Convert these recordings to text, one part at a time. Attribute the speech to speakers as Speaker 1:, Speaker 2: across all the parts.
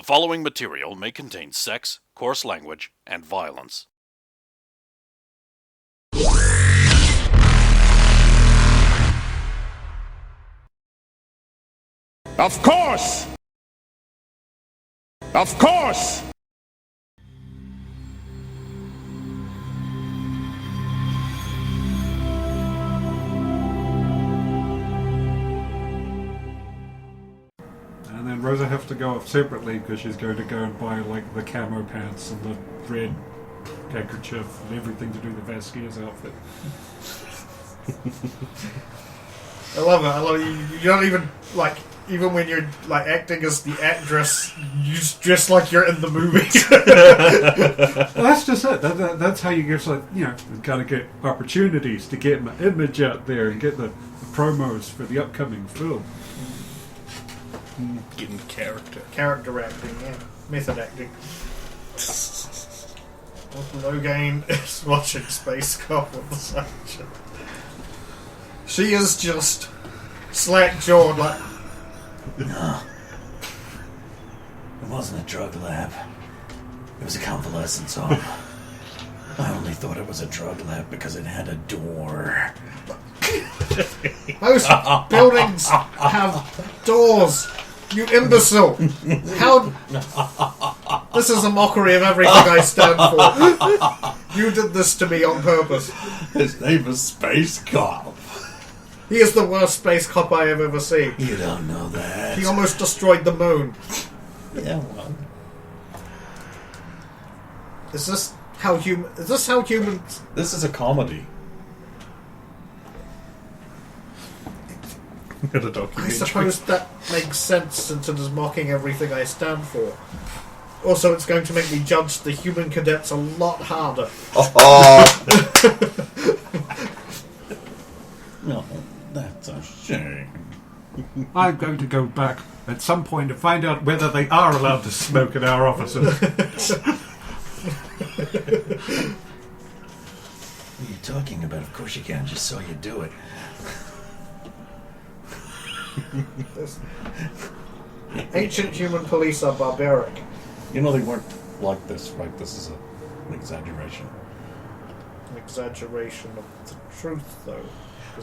Speaker 1: following material may contain sex, coarse language, and violence.
Speaker 2: Of course! Of course!
Speaker 3: And then Rosa has to go off separately because she's going to go and buy like the camo pants and the red handkerchief and everything to do the Vasquez outfit.
Speaker 4: I love it. You don't even, like, even when you're, like, acting as the actress, you just dress like you're in the movie.
Speaker 3: Well, that's just it. That's how you get, like, kind of get opportunities to get my image out there and get the promos for the upcoming film.
Speaker 5: Getting character.
Speaker 4: Character acting, yeah. Method acting. Logain is watching Space Cop with the Sergeant. She is just slack-jawed, like...
Speaker 6: No. It wasn't a drug lab. It was a convalescence home. I only thought it was a drug lab because it had a door.
Speaker 4: Most buildings have doors, you imbecile! How... This is a mockery of everything I stand for. You did this to me on purpose.
Speaker 6: His name is Space Cop.
Speaker 4: He is the worst space cop I have ever seen.
Speaker 6: You don't know that.
Speaker 4: He almost destroyed the moon.
Speaker 6: Yeah, well.
Speaker 4: Is this how humans...
Speaker 5: This is a comedy.
Speaker 4: I suppose that makes sense since it is mocking everything I stand for. Also, it's going to make me judge the human cadets a lot harder.
Speaker 6: No, that's a shame.
Speaker 3: I'm going to go back at some point to find out whether they are allowed to smoke in our offices.
Speaker 6: What are you talking about? Of course you can. Just saw you do it.
Speaker 4: Ancient human police are barbaric.
Speaker 5: You know they weren't like this, right? This is an exaggeration.
Speaker 4: An exaggeration of the truth, though.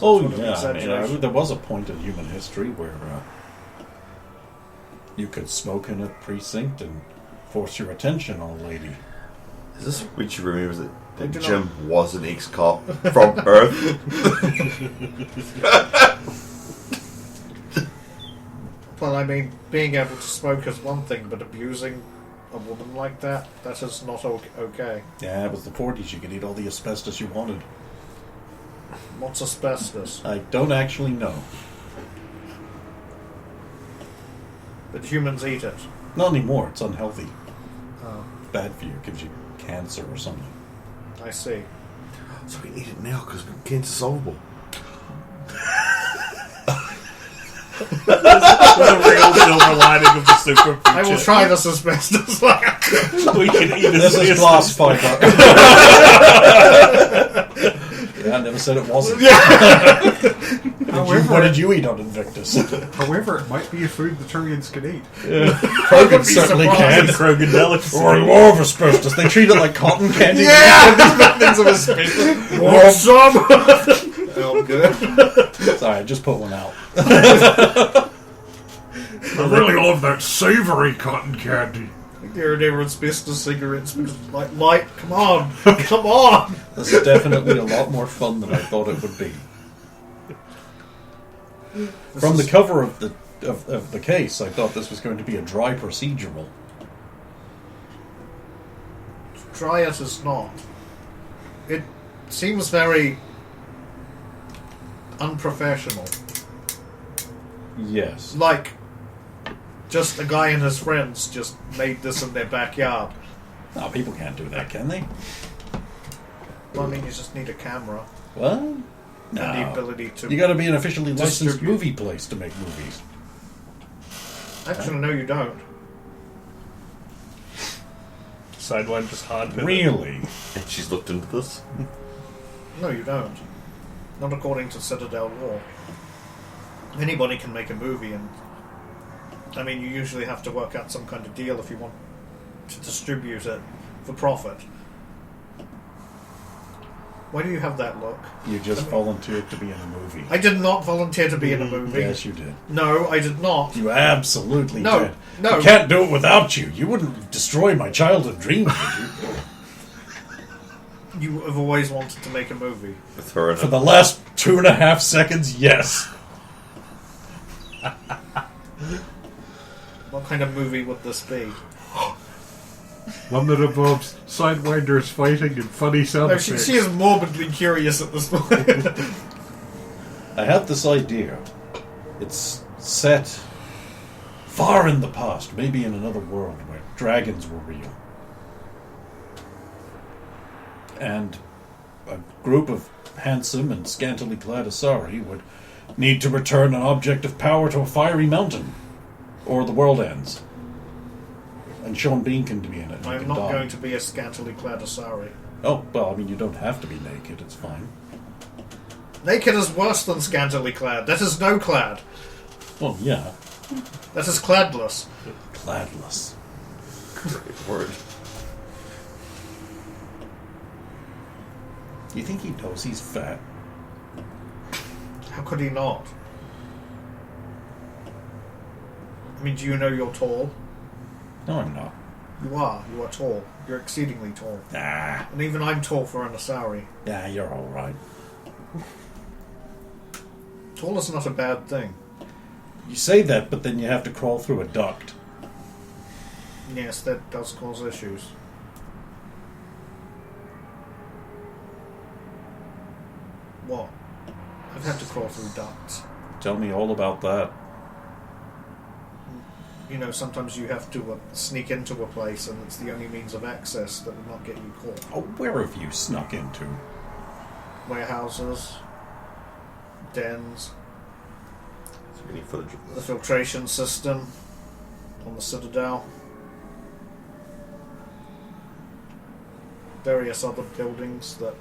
Speaker 5: Oh, yeah. I mean, there was a point in human history where you could smoke in a precinct and force your attention on a lady.
Speaker 7: Is this which remembers that Jim was an ex-cop from Earth?
Speaker 4: Well, I mean, being able to smoke is one thing, but abusing a woman like that is not okay.
Speaker 5: Yeah, it was the 40s. You could eat all the asbestos you wanted.
Speaker 4: What's asbestos?
Speaker 5: I don't actually know.
Speaker 4: But humans eat it.
Speaker 5: Not anymore. It's unhealthy.
Speaker 4: Oh,
Speaker 5: Bad for you. Gives you cancer or something.
Speaker 4: I see.
Speaker 7: So we eat it now because cancer's solvable.
Speaker 5: The real silver lining of the super
Speaker 4: I will try this asbestos.
Speaker 5: We can eat this is glass fiber. Yeah, I never said it wasn't. What did you eat on Invictus?
Speaker 3: However, it might be a food the Turians can eat.
Speaker 5: Krogan certainly can. Krogan delicacy. Or more of asbestos. They treat it like cotton candy.
Speaker 4: Yeah! Things of asbestos. Want some? Oh, good.
Speaker 5: Sorry, I just put one out.
Speaker 3: I really love that savory cotton candy.
Speaker 4: There are asbestos cigarettes because, like, light. Come on. Come on.
Speaker 5: This is definitely a lot more fun than I thought it would be. From the cover of the case, I thought this was going to be a dry procedural.
Speaker 4: Try it as not. It seems very unprofessional.
Speaker 5: Yes.
Speaker 4: Like, just a guy and his friends just made this in their backyard.
Speaker 5: No, people can't do that, can they?
Speaker 4: Well, I mean, you just need a camera.
Speaker 5: What?
Speaker 4: And the ability to...
Speaker 5: You gotta be an officially licensed
Speaker 4: distribute.
Speaker 5: movie place to make movies.
Speaker 4: Actually, no, you don't.
Speaker 8: Sidewinders hard.
Speaker 5: Really?
Speaker 7: And she's looked into this.
Speaker 4: No, you don't. Not according to Citadel law. Anybody can make a movie and I mean, you usually have to work out some kind of deal if you want to distribute it for profit. Why do you have that look?
Speaker 5: You just volunteered to be in a movie.
Speaker 4: I did not volunteer to be in a movie.
Speaker 5: Yes, you did.
Speaker 4: No, I did not.
Speaker 5: You absolutely
Speaker 4: No,
Speaker 5: did.
Speaker 4: no.
Speaker 5: I can't do it without you. You wouldn't destroy my childhood dreams, would you?
Speaker 4: You have always wanted to make a movie.
Speaker 7: With her in
Speaker 5: For
Speaker 7: it.
Speaker 5: the last 2.5 seconds, yes.
Speaker 4: What kind of movie would this be?
Speaker 3: One that involves Sidewinders fighting and funny sound
Speaker 4: No,
Speaker 3: effects.
Speaker 4: she is morbidly curious at this point.
Speaker 5: I have this idea. It's set far in the past, maybe in another world where dragons were real. And a group of handsome and scantily clad Asari would need to return an object of power to a fiery mountain, or the world ends. And Sean Bean can be in it. and he
Speaker 4: I'm
Speaker 5: can
Speaker 4: not
Speaker 5: die.
Speaker 4: going to be a scantily clad Asari.
Speaker 5: Oh, well, I mean, you don't have to be naked, it's fine.
Speaker 4: Naked is worse than scantily clad. That is no clad.
Speaker 5: Well, yeah.
Speaker 4: That is cladless.
Speaker 5: Cladless.
Speaker 7: Great word.
Speaker 5: You think he knows he's fat?
Speaker 4: How could he not? I mean, do you know you're tall?
Speaker 5: No, I'm not.
Speaker 4: You are. You are tall. You're exceedingly tall.
Speaker 5: Nah.
Speaker 4: And even I'm tall for an Asari.
Speaker 5: Yeah, you're alright.
Speaker 4: Tall is not a bad thing.
Speaker 5: You say that, but then you have to crawl through a duct.
Speaker 4: Yes, that does cause issues. What? I've had to crawl through ducts.
Speaker 5: Tell me all about that.
Speaker 4: You know, sometimes you have to sneak into a place and it's the only means of access that will not get you caught.
Speaker 5: Oh, where have you snuck into?
Speaker 4: Warehouses, dens,
Speaker 7: So we need footage of
Speaker 4: the
Speaker 7: this.
Speaker 4: filtration system on the Citadel, various other buildings that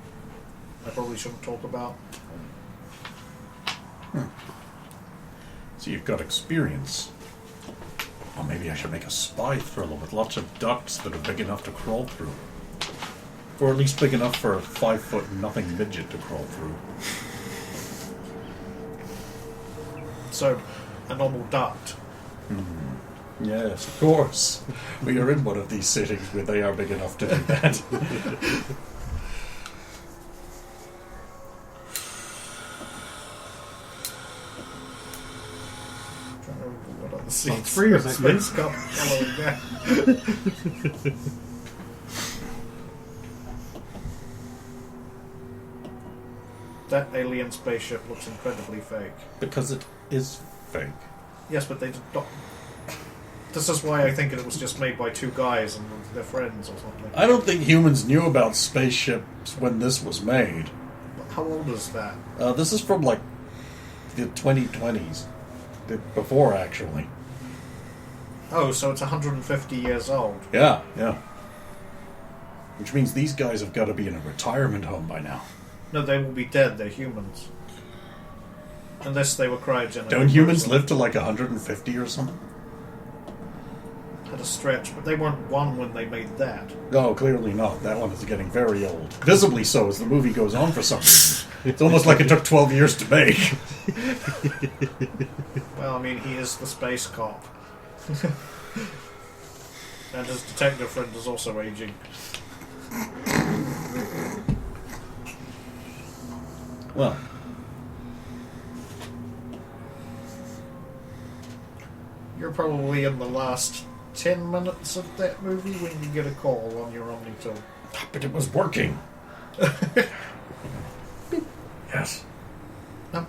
Speaker 4: I probably shouldn't talk about.
Speaker 5: So you've got experience. Or maybe I should make a spy thriller with lots of ducts that are big enough to crawl through. Or at least big enough for a 5-foot nothing midget to crawl through.
Speaker 4: So, a normal duct.
Speaker 5: Yes, of course. We are in one of these cities where they are big enough to do that.
Speaker 4: Trying to remember what other scenes.
Speaker 3: free, isn't it,
Speaker 4: Space Cup following that. That alien spaceship looks incredibly fake.
Speaker 5: Because it is fake.
Speaker 4: Yes, but they did not. This is why I think it was just made by two guys and their friends or something.
Speaker 5: I don't think humans knew about spaceships when this was made.
Speaker 4: How old is that?
Speaker 5: This is from like the 2020s. Before, actually.
Speaker 4: Oh, so it's 150 years old.
Speaker 5: Yeah, yeah. Which means these guys have got to be in a retirement home by now.
Speaker 4: No, they will be dead. They're humans. Unless they were cryogenic.
Speaker 5: Don't humans live to like 150 or something?
Speaker 4: At a stretch, but they weren't one when they made that.
Speaker 5: No, clearly not. That one is getting very old. Visibly so as the movie goes on for some reason. It's almost like it took 12 years to make.
Speaker 4: Well, I mean, he is the space cop. And his detective friend is also aging.
Speaker 5: Well,
Speaker 4: You're probably in the last 10 minutes of that movie when you get a call on your Omnitool.
Speaker 5: but it was working. Yes.
Speaker 4: No,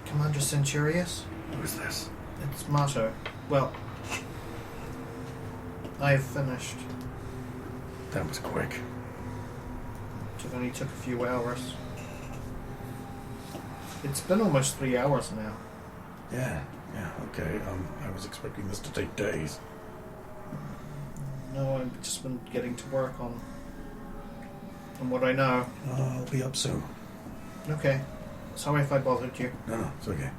Speaker 4: Commander Centurious?
Speaker 5: Who's this?
Speaker 4: It's Mato. Well, I've finished.
Speaker 5: That was quick.
Speaker 4: It only took a few hours. It's been almost 3 hours now.
Speaker 5: Yeah, okay. I was expecting this to take days.
Speaker 4: No, I've just been getting to work on what I know.
Speaker 5: I'll be up soon.
Speaker 4: Okay. Sorry if I bothered you.
Speaker 5: No, it's okay.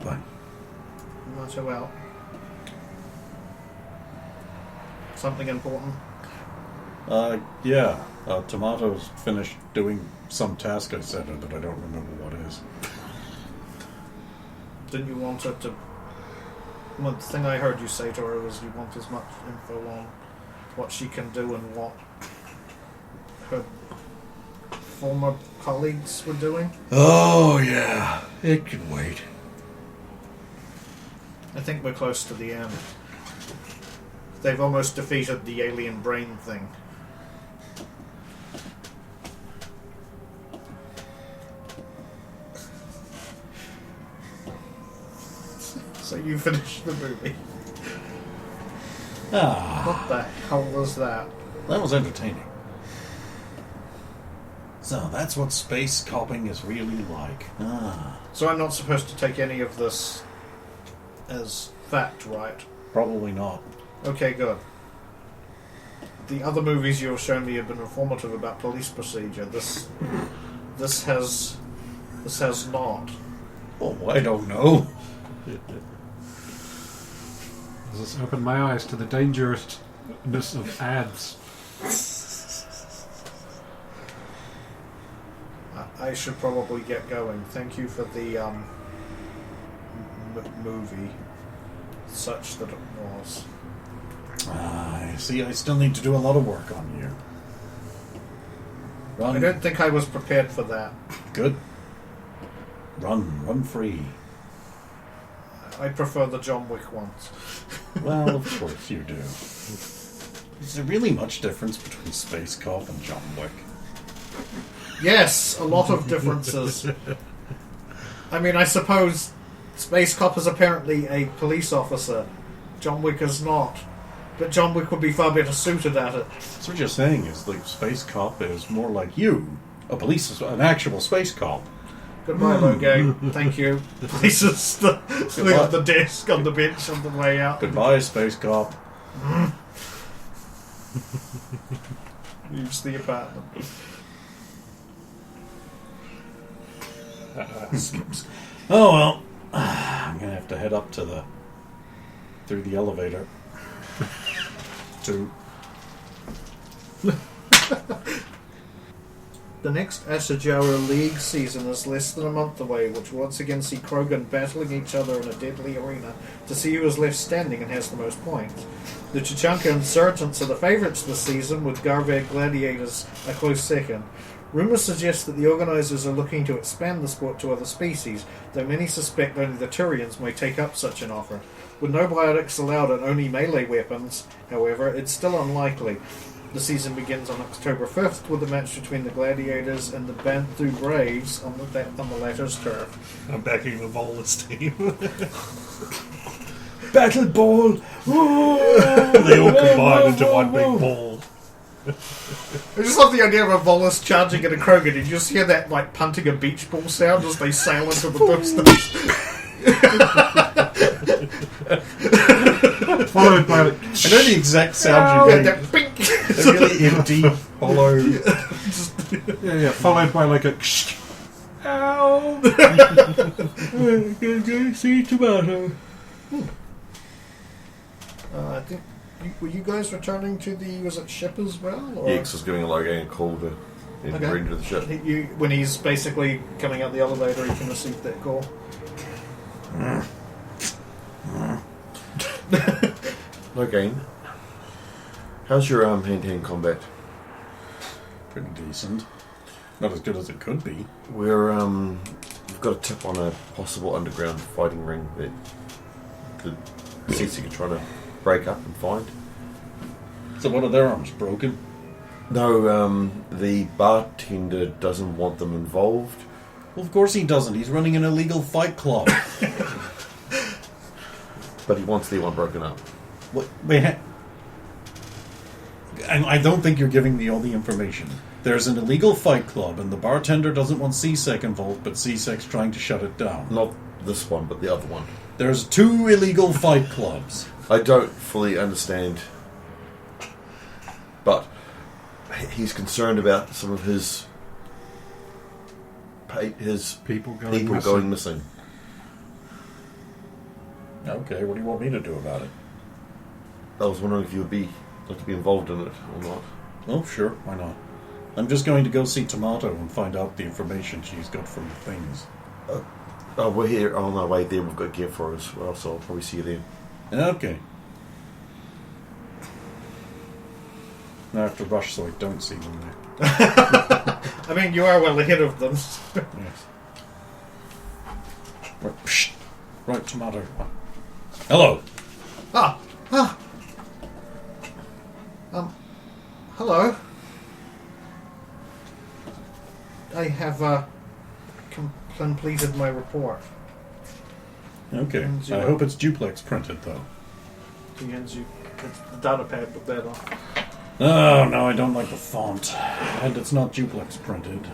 Speaker 5: Bye.
Speaker 4: Mato out. Something important?
Speaker 5: Yeah. Tomato's finished doing some task I sent her that I don't remember what is.
Speaker 4: Didn't you want her to... Well, the thing I heard you say to her was you want as much info on what she can do and what her former colleagues were doing.
Speaker 6: Oh, yeah. It can wait.
Speaker 4: I think we're close to the end. They've almost defeated the alien brain thing. So you finished the movie. What the hell was that?
Speaker 5: That was entertaining. So that's what space copping is really like.
Speaker 4: So I'm not supposed to take any of this as fact, right?
Speaker 5: Probably not.
Speaker 4: Okay, good. The other movies you've shown me have been informative about police procedure. This has not.
Speaker 5: Oh, I don't know.
Speaker 3: This has opened my eyes to the dangerousness of ads.
Speaker 4: I should probably get going. Thank you for the movie, such that it was.
Speaker 5: I see. I still need to do a lot of work on you. Run.
Speaker 4: I don't think I was prepared for that.
Speaker 5: Good. Run free.
Speaker 4: I prefer the John Wick ones.
Speaker 5: Well, of course you do. Is there really much difference between Space Cop and John Wick?
Speaker 4: Yes, a lot of differences. I mean, I suppose Space Cop is apparently a police officer. John Wick is not. But John Wick would be far better suited at it.
Speaker 5: So what you're saying is like Space Cop is more like you, an actual space cop.
Speaker 4: Goodbye, Logang. Thank you. Places the thing on the desk, on the bench, on the way out.
Speaker 5: Goodbye, Space Cop.
Speaker 4: Leaves the apartment.
Speaker 5: Oh well, I'm gonna have to head up to through the elevator to.
Speaker 4: The next Asajara League season is less than a month away, which will once again see Krogan battling each other in a deadly arena to see who is left standing and has the most points. The Chichanka Insurgents are the favourites this season, with Garved Gladiators a close second. Rumours suggest that the organisers are looking to expand the sport to other species, though many suspect only the Turians may take up such an offer. With no biotics allowed and only melee weapons, however, it's still unlikely. The season begins on October 5th with a match between the Gladiators and the Banthu Braves on the latter's turf.
Speaker 8: I'm backing the Volus team.
Speaker 5: Battle Ball!
Speaker 8: They all combine into one big ball.
Speaker 4: I just love the idea of a Volus charging at a Krogan. You just hear that, like, punting a beach ball sound as they sail into the distance.
Speaker 3: Followed by...
Speaker 5: I know the exact sound you
Speaker 4: That
Speaker 5: make.
Speaker 4: bink!
Speaker 5: A really empty, hollow.
Speaker 3: Yeah, followed by like a... Ow!
Speaker 5: See tomato.
Speaker 4: I think... Were you guys returning to the... Was it ship as well? Or?
Speaker 7: Yeah, because I was giving Logan a call to enter into the ship.
Speaker 4: When he's basically coming out the elevator, he can receive that call.
Speaker 7: Logan, how's your hand-to-hand combat?
Speaker 5: Pretty decent. Not as good as it could be.
Speaker 7: We've got a tip on a possible underground fighting ring that the CC are trying to break up and find.
Speaker 5: So one of their arms broken?
Speaker 7: No, the bartender doesn't want them involved.
Speaker 5: Well, of course he doesn't. He's running an illegal fight club.
Speaker 7: But he wants the one broken up.
Speaker 5: What? Wait, I don't think you're giving me all the information. There's an illegal fight club, and the bartender doesn't want C-Sec involved, but C-Sec's trying to shut it down.
Speaker 7: Not this one, but the other one.
Speaker 5: There's 2 illegal fight clubs.
Speaker 7: I don't fully understand, but he's concerned about some of his
Speaker 3: People
Speaker 7: going missing.
Speaker 5: Okay, what do you want me to do about it?
Speaker 7: I was wondering if you would be like to be involved in it or not.
Speaker 5: Oh, sure, why not? I'm just going to go see Tomato and find out the information she's got from the things.
Speaker 7: Oh, we're here on our way there. We've got gear for us as well, so I'll probably see you then.
Speaker 5: Okay. I have to rush so I don't see them there.
Speaker 4: I mean, you are well ahead of them.
Speaker 5: Yes. Right, psh. Right, Tomato. Hello.
Speaker 4: Hello. I have completed my report.
Speaker 5: Okay. I hope it's duplex printed, though.
Speaker 4: He hands you the data pad with that on.
Speaker 5: Oh, no, I don't like the font. And it's not duplex printed.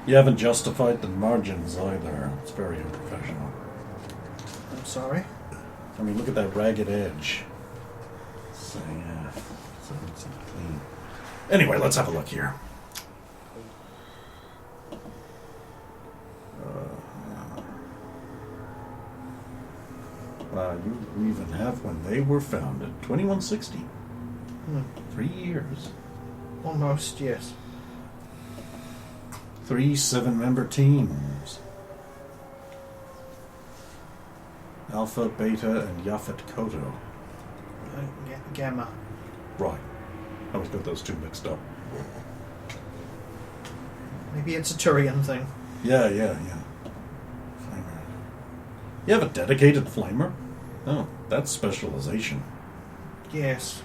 Speaker 5: You haven't justified the margins either. It's very unprofessional.
Speaker 4: I'm sorry.
Speaker 5: I mean, look at that ragged edge. So, yeah. So it's clean. Anyway, let's have a look here. You even have when they were founded. 2160. 3 years.
Speaker 4: Almost, yes.
Speaker 5: 3 7-member teams. Alpha, Beta, and Yaphet Koto.
Speaker 4: Gamma.
Speaker 5: Right. I always got those two mixed up.
Speaker 4: Maybe it's a Turian thing.
Speaker 5: Yeah. Flamer. You have a dedicated flamer? Oh, that's specialization.
Speaker 4: Yes.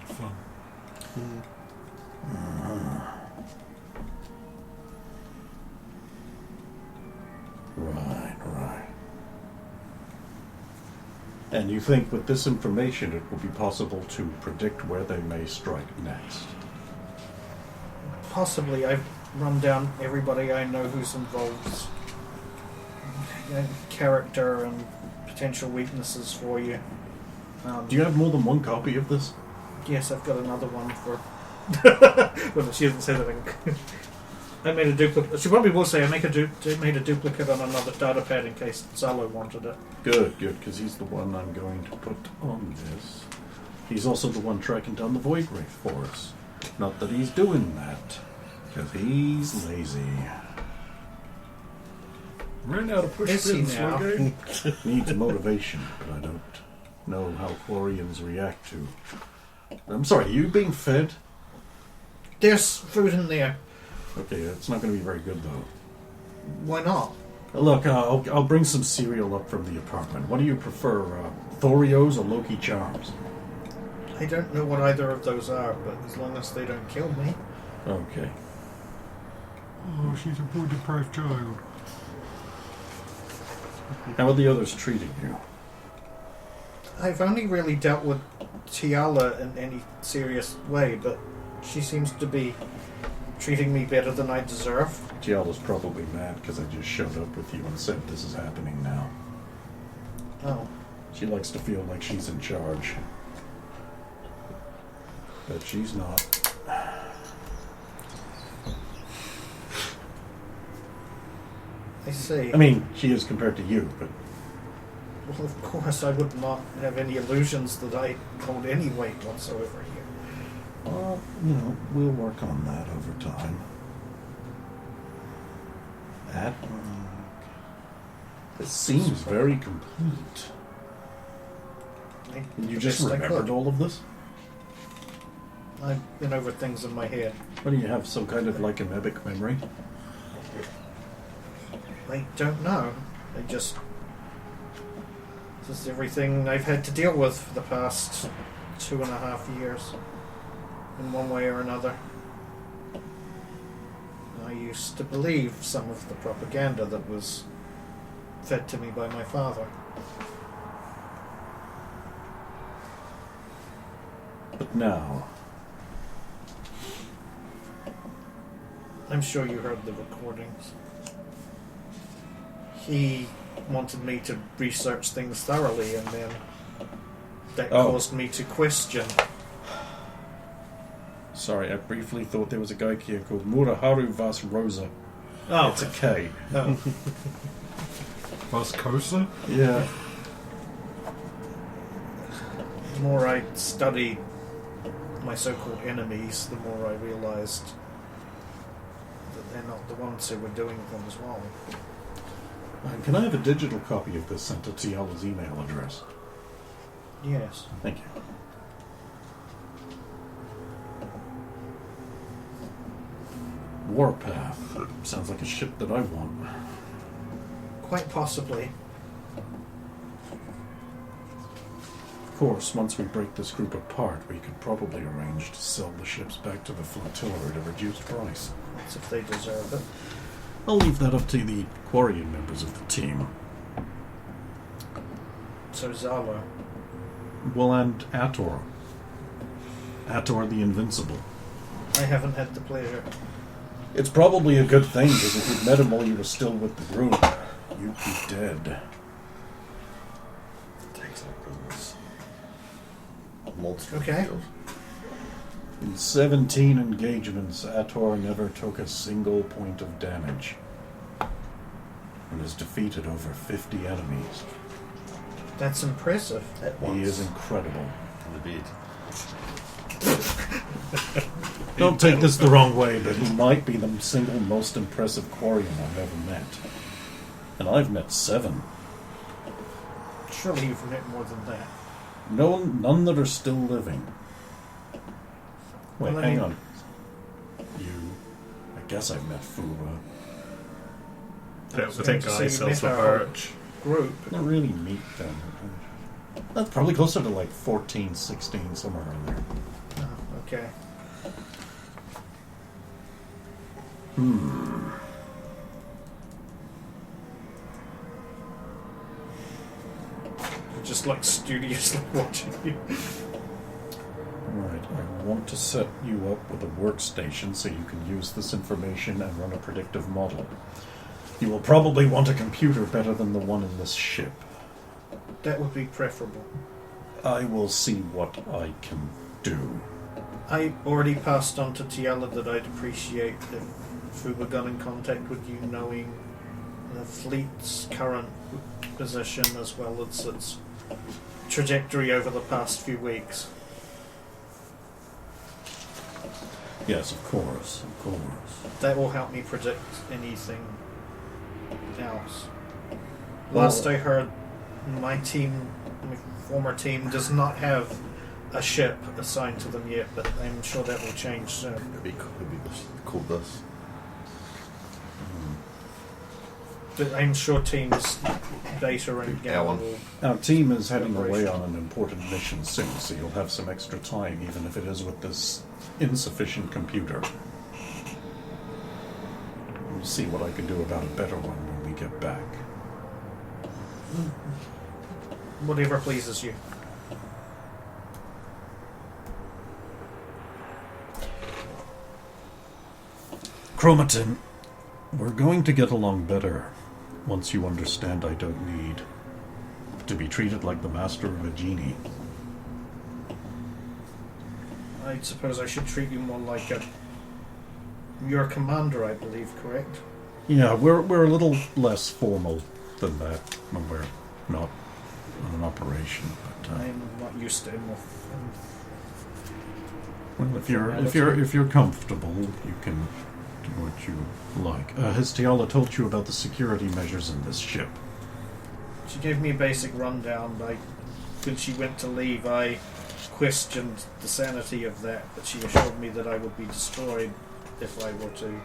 Speaker 3: Fun.
Speaker 5: Right. And you think with this information it will be possible to predict where they may strike next?
Speaker 4: Possibly. I've run down everybody I know who's involved. Character and potential weaknesses for you.
Speaker 5: Do you have more than one copy of this?
Speaker 4: Yes, I've got another one for... well, she hasn't said anything. I made a duplicate. She probably will say I made a duplicate on another data pad in case Zalo wanted it.
Speaker 5: Good, because he's the one I'm going to put on this. He's also the one tracking down the Void Wraith for us. Not that he's doing that, because he's lazy.
Speaker 3: Ran out of push
Speaker 4: Is he
Speaker 3: pins,
Speaker 4: now?
Speaker 3: okay?
Speaker 5: Needs motivation, but I don't know how Quarians react to. I'm sorry, are you being fed?
Speaker 4: There's food in there.
Speaker 5: Okay, it's not going to be very good though.
Speaker 4: Why not?
Speaker 5: Look, I'll bring some cereal up from the apartment. What do you prefer, Thorios or Loki Charms?
Speaker 4: I don't know what either of those are, but as long as they don't kill me.
Speaker 5: Okay.
Speaker 3: Oh, she's a poor deprived child.
Speaker 5: How are the others treating you?
Speaker 4: I've only really dealt with Tiala in any serious way, but she seems to be treating me better than I deserve.
Speaker 5: Giala's probably mad because I just showed up with you and said this is happening now.
Speaker 4: Oh.
Speaker 5: She likes to feel like she's in charge. But she's not.
Speaker 4: I see.
Speaker 5: I mean, she is compared to you, but
Speaker 4: Well, of course, I would not have any illusions that I hold any weight whatsoever here.
Speaker 5: well, we'll work on that over time. That it seems very complete.
Speaker 4: I
Speaker 5: You
Speaker 4: did the
Speaker 5: just
Speaker 4: best I
Speaker 5: remembered
Speaker 4: could.
Speaker 5: all of this?
Speaker 4: I've been over things in my head.
Speaker 5: What do you have, some kind of like amoebic memory?
Speaker 4: I don't know. This is everything I've had to deal with for the past 2.5 years, in one way or another. I used to believe some of the propaganda that was fed to me by my father.
Speaker 5: But now,
Speaker 4: I'm sure you heard the recordings. He wanted me to research things thoroughly, and then that caused me to question.
Speaker 5: sorry, I briefly thought there was a guy here called Muraharu Vas Rosa.
Speaker 4: Oh,
Speaker 5: It's a K.
Speaker 4: no.
Speaker 3: Vascosa?
Speaker 5: Yeah.
Speaker 4: The more I studied my so-called enemies, the more I realized that they're not the ones who were doing things wrong.
Speaker 5: Can I have a digital copy of this sent to Tiala's email address?
Speaker 4: Yes.
Speaker 5: Thank you. Warpath. Sounds like a ship that I want.
Speaker 4: Quite possibly.
Speaker 5: Of course, once we break this group apart, we could probably arrange to sell the ships back to the flotilla at a reduced price.
Speaker 4: That's if they deserve it.
Speaker 5: I'll leave that up to the Quarian members of the team.
Speaker 4: So Zala.
Speaker 5: Well, and Ator. Ator the Invincible.
Speaker 4: I haven't had the pleasure.
Speaker 5: It's probably a good thing, because if you'd met him while you were still with the group, you'd be dead.
Speaker 7: Takes like business. Multiple
Speaker 4: Okay.
Speaker 7: skills.
Speaker 5: In 17 engagements, Ator never took a single point of damage, and has defeated over 50 enemies.
Speaker 4: That's impressive.
Speaker 7: At
Speaker 5: He
Speaker 7: once.
Speaker 5: is incredible.
Speaker 7: In the bed.
Speaker 5: Don't take this the wrong way, but he might be the single most impressive Quarian I've ever met. And I've met 7.
Speaker 4: Surely you've met more than that.
Speaker 5: None that are still living. Wait,
Speaker 4: Well,
Speaker 5: hang on. I guess I've met Fuwa.
Speaker 8: That
Speaker 4: So
Speaker 8: guy
Speaker 4: you
Speaker 8: sells
Speaker 4: met
Speaker 8: the
Speaker 4: our
Speaker 8: birch.
Speaker 4: Group.
Speaker 5: Not really meet them. That's probably closer to like 14, 16, somewhere in there.
Speaker 4: Oh, okay. Just like studiously watching you.
Speaker 5: Right, I want to set you up with a workstation so you can use this information and run a predictive model. You will probably want a computer better than the one in this ship.
Speaker 4: That would be preferable.
Speaker 5: I will see what I can do.
Speaker 4: I already passed on to Tiala that I'd appreciate if we were got in contact with you, knowing the fleet's current position as well as its trajectory over the past few weeks.
Speaker 5: Yes, of course, of course.
Speaker 4: That will help me predict anything else.
Speaker 5: Well-
Speaker 4: Last I heard, my former team, does not have a ship assigned to them yet, but I'm sure that will change soon.
Speaker 7: It'd be called this.
Speaker 4: But I'm sure teams Data and Gal
Speaker 7: Alan.
Speaker 4: will.
Speaker 5: Our team is heading away on an important mission soon, so you'll have some extra time, even if it is with this insufficient computer. We'll see what I can do about a better one when we get back.
Speaker 4: Whatever pleases you.
Speaker 5: Chromatin, we're going to get along better once you understand I don't need to be treated like the master of a genie.
Speaker 4: I suppose I should treat you more like your commander, I believe, correct?
Speaker 5: Yeah, we're a little less formal than that when we're not on an operation. But
Speaker 4: I'm not used to him.
Speaker 5: well, if you're comfortable, you can do what you like. Has Tiala told you about the security measures in this ship?
Speaker 4: She gave me a basic rundown. When she went to leave, I questioned the sanity of that, but she assured me that I would be destroyed if I were to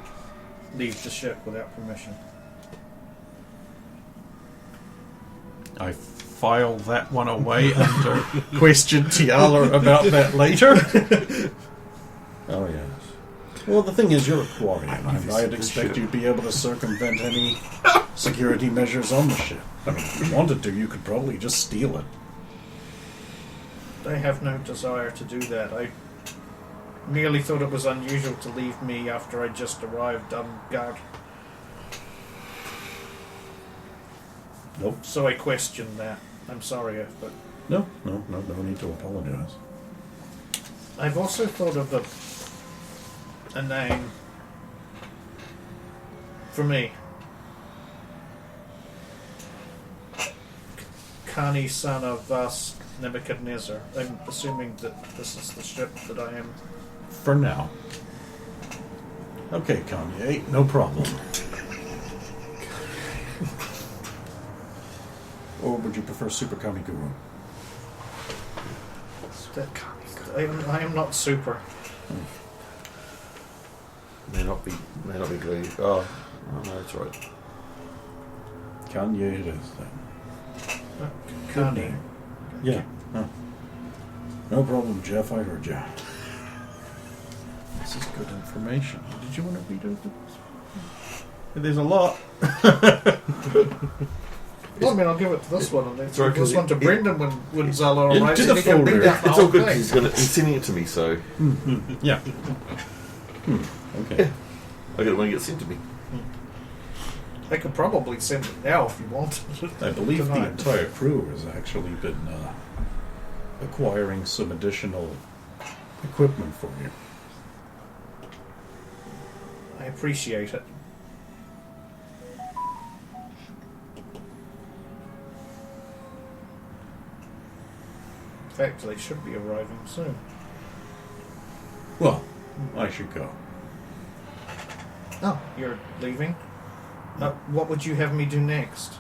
Speaker 4: leave the ship without permission.
Speaker 5: I file that one away and question Tiala about that later. Oh, yes. Well, the thing is, you're a Quarian, and I'd expect you'd be able to circumvent any security measures on the ship. I mean, if you wanted to, you could probably just steal it.
Speaker 4: I have no desire to do that. I merely thought it was unusual to leave me after I just arrived on guard.
Speaker 5: Nope.
Speaker 4: So I questioned that. I'm sorry, but
Speaker 5: No need to apologize.
Speaker 4: I've also thought of a name for me. Kani Sana Vas Nebuchadnezzar. I'm assuming that this is the ship that I am.
Speaker 5: For now. Okay, Kanye, no problem. Or would you prefer Super Kamiguru?
Speaker 4: I am not super.
Speaker 7: May not be glue. Oh, no, that's right.
Speaker 5: Kanye it is then.
Speaker 4: Kanye.
Speaker 5: Yeah. Huh. No problem, Jeff. I heard you. This is good information. Did you want to read over this?
Speaker 8: There's a lot.
Speaker 4: Well, I mean, I'll give it to this one, and then
Speaker 7: Sorry,
Speaker 4: give this
Speaker 7: 'cause
Speaker 4: one to Brendan when Zala
Speaker 5: Into
Speaker 4: arrives.
Speaker 5: the
Speaker 4: and he can read
Speaker 5: folder.
Speaker 4: out the
Speaker 7: It's all
Speaker 4: whole
Speaker 7: good
Speaker 4: thing.
Speaker 7: because he's sending it to me, so
Speaker 5: Yeah. Okay.
Speaker 7: I get it when it gets sent to me.
Speaker 4: I could probably send it now if you want.
Speaker 5: I believe the
Speaker 4: Tonight.
Speaker 5: entire crew has actually been acquiring some additional equipment for you.
Speaker 4: I appreciate it. In fact, they should be arriving soon.
Speaker 5: Well, I should go.
Speaker 4: Oh, you're leaving? What would you have me do next?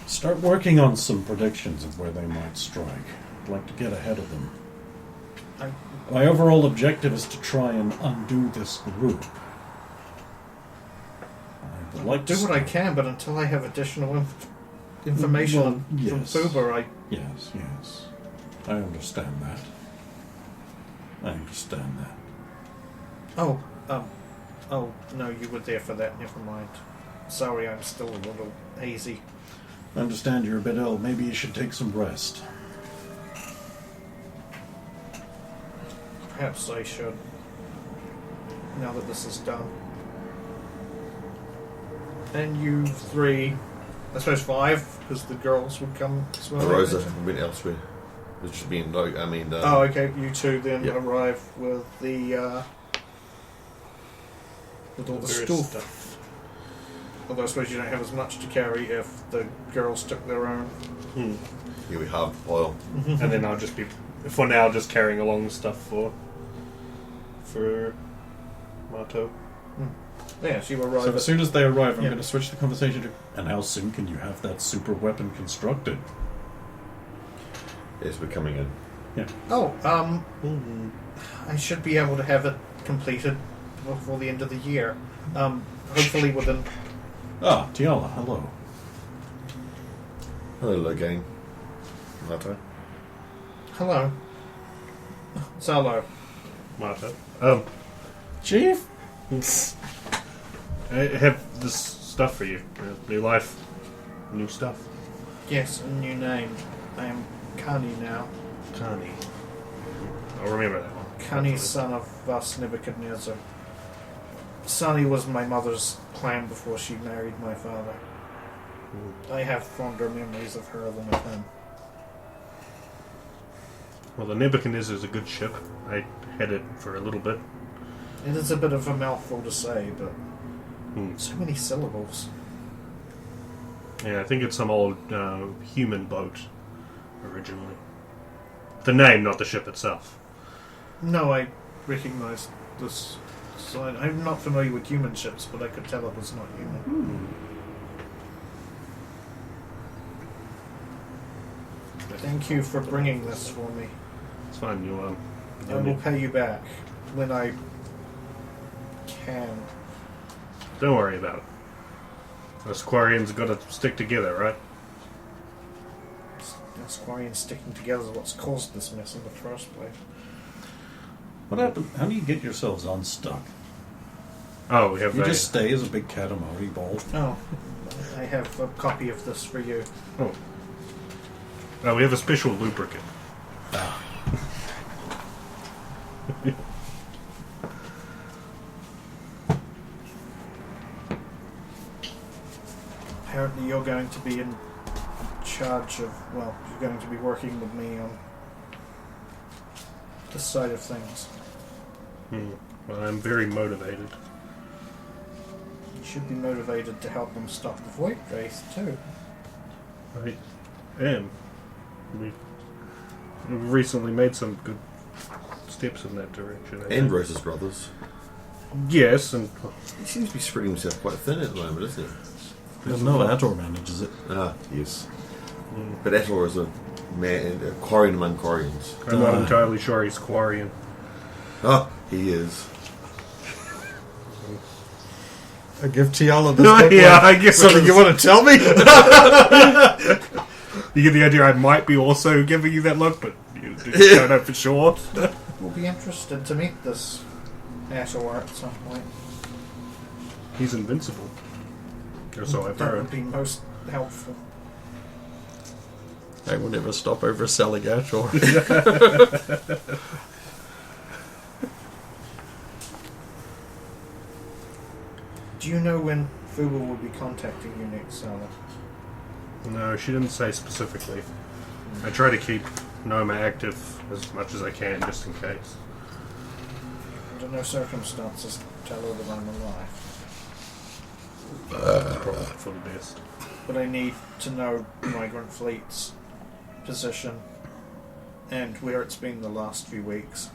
Speaker 5: Start working on some predictions of where they might strike. I'd like to get ahead of them. My overall objective is to try and undo this group. I would like
Speaker 4: do
Speaker 5: to
Speaker 4: what I can, but until I have additional information
Speaker 5: Well,
Speaker 4: from
Speaker 5: yes.
Speaker 4: Fuber,
Speaker 5: Yes, yes. I understand that. I understand that.
Speaker 4: Oh, no, you were there for that. Never mind. Sorry, I'm still a little hazy.
Speaker 5: I understand you're a bit ill. Maybe you should take some rest.
Speaker 4: Perhaps I should. Now that this is done. And you three, I suppose 5, because the girls would come as well.
Speaker 7: Rosa
Speaker 4: wouldn't
Speaker 7: went elsewhere. It's just being like, I mean.
Speaker 4: Oh, okay. You two then
Speaker 7: Yep.
Speaker 4: arrive with the with all the
Speaker 8: Various
Speaker 4: stuff. Although I suppose you don't have as much to carry if the girls took their own.
Speaker 7: Here we have oil.
Speaker 8: And then I'll just be, for now, just carrying along stuff for Marto.
Speaker 4: Yes, you arrive.
Speaker 5: So
Speaker 4: at
Speaker 5: as soon as they arrive, I'm
Speaker 4: Yeah.
Speaker 5: going to switch the conversation to... And how soon can you have that super weapon constructed?
Speaker 7: Yes, we're coming in.
Speaker 5: Yeah.
Speaker 4: Oh, I should be able to have it completed before the end of the year. Hopefully within.
Speaker 5: Ah, Tiala, hello.
Speaker 7: Hello again. Mato.
Speaker 4: Hello. Zalo.
Speaker 8: Marto.
Speaker 5: Chief?
Speaker 8: I have this stuff for you. New life. New stuff.
Speaker 4: Yes, a new name. I am Kani now.
Speaker 8: Kani. I'll remember that one.
Speaker 4: Kani, son of Vas Nebuchadnezzar. Sunny was my mother's clan before she married my father. I have fonder memories of her than of him.
Speaker 8: Well, the Nebuchadnezzar is a good ship. I had it for a little bit.
Speaker 4: It is a bit of a mouthful to say, but so many syllables.
Speaker 8: Yeah, I think it's some old human boat originally. The name, not the ship itself.
Speaker 4: No, I recognise this sign. I'm not familiar with human ships, but I could tell it was not human. Thank you for bringing this for me.
Speaker 8: It's fine. You
Speaker 4: I will pay you back when I can.
Speaker 8: don't worry about it. Us Quarians got to stick together, right?
Speaker 4: Squarians sticking together is what's caused this mess in the first place.
Speaker 5: What happened? How do you get yourselves unstuck?
Speaker 8: Oh, we have
Speaker 5: You
Speaker 8: a...
Speaker 5: just stay as a big Katamari ball.
Speaker 4: Oh, I have a copy of this for you.
Speaker 8: we have a special lubricant.
Speaker 4: Apparently you're going to be in charge of, well, you're going to be working with me on this side of things.
Speaker 8: Well, I'm very motivated.
Speaker 4: You should be motivated to help them stop the Void Wraith too.
Speaker 8: I am. We We've recently made some good steps in that direction. I think.
Speaker 7: Ambrose's brothers.
Speaker 8: Yes, and
Speaker 7: He seems to be spreading himself quite thin at the moment, isn't he?
Speaker 5: No, Ator manages it.
Speaker 7: Ah, yes. But Ator is a man, a Quarian among Quarians.
Speaker 8: I'm not entirely sure he's Quarian.
Speaker 7: Ah, he is.
Speaker 4: I give Tiala this
Speaker 8: No,
Speaker 4: book.
Speaker 8: yeah,
Speaker 4: like,
Speaker 8: I guess
Speaker 4: something you want to tell me?
Speaker 8: You get the idea I might be also giving you that look, but you don't know for sure.
Speaker 4: We'll be interested to meet this Ashor at some point.
Speaker 8: He's invincible. Or so I've
Speaker 4: That
Speaker 8: heard.
Speaker 4: would be most helpful.
Speaker 6: I will never stop overselling Ashor.
Speaker 4: Do you know when Fuba will be contacting you next, Sala?
Speaker 8: No, she didn't say specifically. I try to keep Noma active as much as I can, just in case.
Speaker 4: Under no circumstances tell her that I'm alive.
Speaker 8: Probably for the best.
Speaker 4: But I need to know Migrant Fleet's position and where it's been the last few weeks.